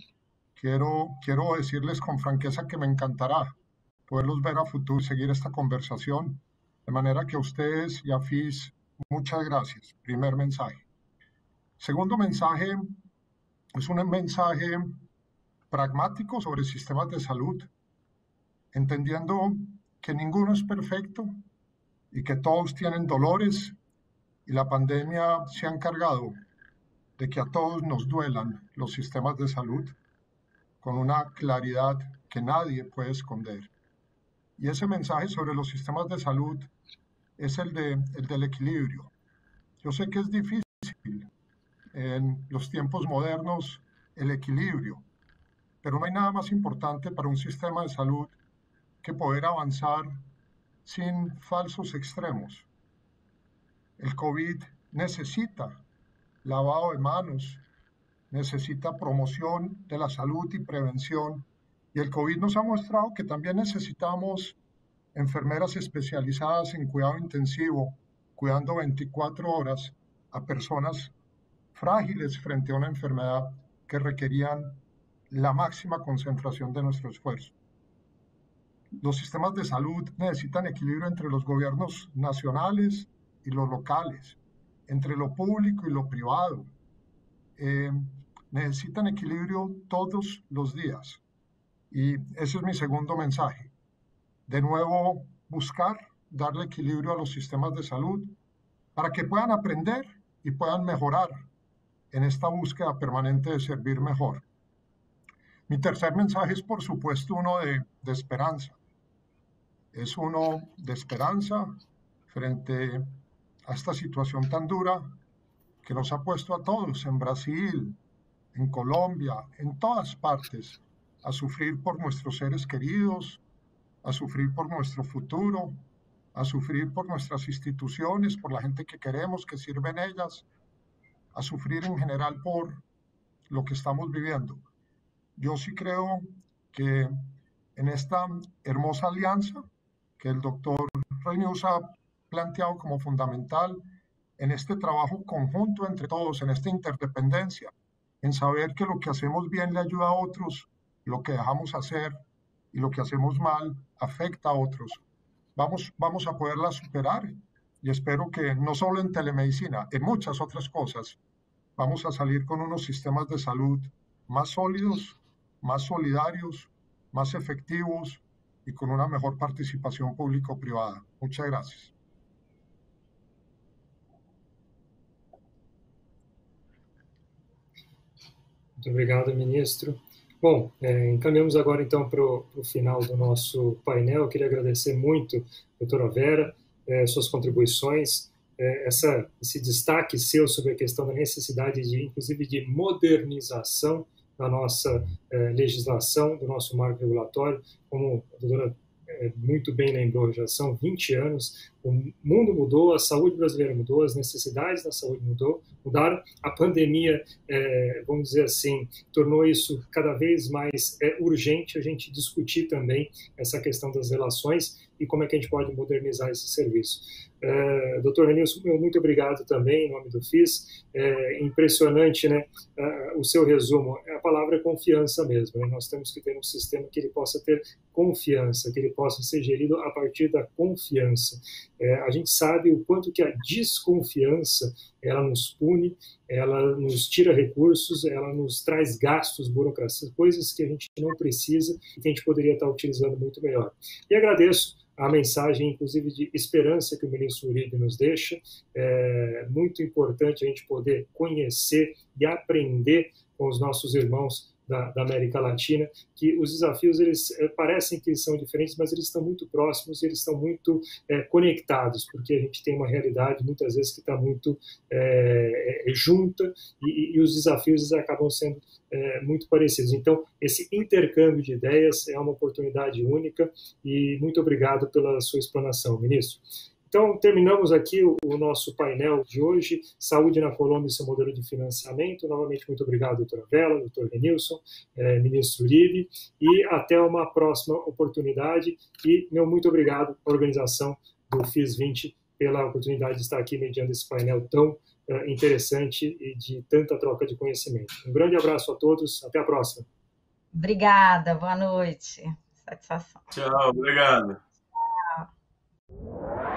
Quiero decirles con franqueza que me encantará poderlos ver a futuro y seguir esta conversación. De manera que a ustedes y a FIS, muchas gracias. Primer mensaje. Segundo mensaje es un mensaje pragmático sobre sistemas de salud, entendiendo que ninguno es perfecto y que todos tienen dolores y la pandemia se ha encargado de que a todos nos duelan los sistemas de salud con una claridad que nadie puede esconder. Y ese mensaje sobre los sistemas de salud es el del equilibrio. Yo sé que es difícil en los tiempos modernos el equilibrio, pero no hay nada más importante para un sistema de salud que poder avanzar sin falsos extremos. El COVID necesita lavado de manos, necesita promoción de la salud y prevención, y el COVID nos ha mostrado que también necesitamos enfermeras especializadas en cuidado intensivo, cuidando 24 horas a personas frágiles frente a una enfermedad que requerían la máxima concentración de nuestro esfuerzo. Los sistemas de salud necesitan equilibrio entre los gobiernos nacionales y los locales, entre lo público y lo privado. Necesitan equilibrio todos los días. Y ese es mi segundo mensaje. De nuevo, buscar darle equilibrio a los sistemas de salud para que puedan aprender y puedan mejorar en esta búsqueda permanente de servir mejor. Mi tercer mensaje es, por supuesto, uno de esperanza. Es uno de esperanza frente a esta situación tan dura que nos ha puesto a todos en Brasil, en Colombia, en todas partes, a sufrir por nuestros seres queridos, a sufrir por nuestro futuro, a sufrir por nuestras instituciones, por la gente que queremos, que sirve en ellas, a sufrir en general por lo que estamos viviendo. Yo sí creo que en esta hermosa alianza que el doctor Reynolds ha planteado como fundamental en este trabajo conjunto entre todos, en esta interdependencia, en saber que lo que hacemos bien le ayuda a otros, lo que dejamos hacer y lo que hacemos mal afecta a otros. Vamos a poderla superar y espero que no solo en telemedicina, en muchas otras cosas, vamos a salir con unos sistemas de salud más sólidos, más solidarios, más efectivos y con una mejor participación público-privada. Muchas gracias. Muito obrigado, ministro. Bom, encaminhamos agora então para o final do nosso painel. Eu queria agradecer muito, doutora Vera, suas contribuições, esse destaque seu sobre a questão da necessidade inclusive, de modernização da nossa legislação, do nosso marco regulatório. Como a doutora muito bem lembrou, já são 20 anos, o mundo mudou, a saúde brasileira mudou, as necessidades da saúde mudaram, a pandemia, vamos dizer assim, tornou isso cada vez mais urgente a gente discutir também essa questão das relações e como é que a gente pode modernizar esse serviço. Dr. Renilson, muito obrigado também, em nome do FIS. Impressionante, né? O seu resumo. A palavra é confiança mesmo, né? Nós temos que ter um sistema que ele possa ter confiança, que ele possa ser gerido a partir da confiança. A gente sabe o quanto que a desconfiança ela nos pune, ela nos tira recursos, ela nos traz gastos, burocracia, coisas que a gente não precisa e que a gente poderia estar utilizando muito melhor. E agradeço a mensagem, inclusive, de esperança que o ministro Uribe nos deixa. É muito importante a gente poder conhecer e aprender com os nossos irmãos da América Latina, que os desafios, eles parecem que são diferentes, mas eles estão muito próximos, eles estão muito conectados, porque a gente tem uma realidade, muitas vezes, que está muito junta, e os desafios eles acabam sendo muito parecidos. Então, esse intercâmbio de ideias é uma oportunidade única, e muito obrigado pela sua explanação, ministro. Então, terminamos aqui o nosso painel de hoje, Saúde na Colômbia e seu modelo de financiamento. Novamente, muito obrigado, doutora Vela, doutor Renilson, ministro Uribe, e até uma próxima oportunidade. E meu muito obrigado à organização do FIS 20 pela oportunidade de estar aqui mediando esse painel tão interessante e de tanta troca de conhecimento. Um grande abraço a todos, até a próxima. Obrigada, boa noite. Satisfação. Tchau, obrigado. Tchau.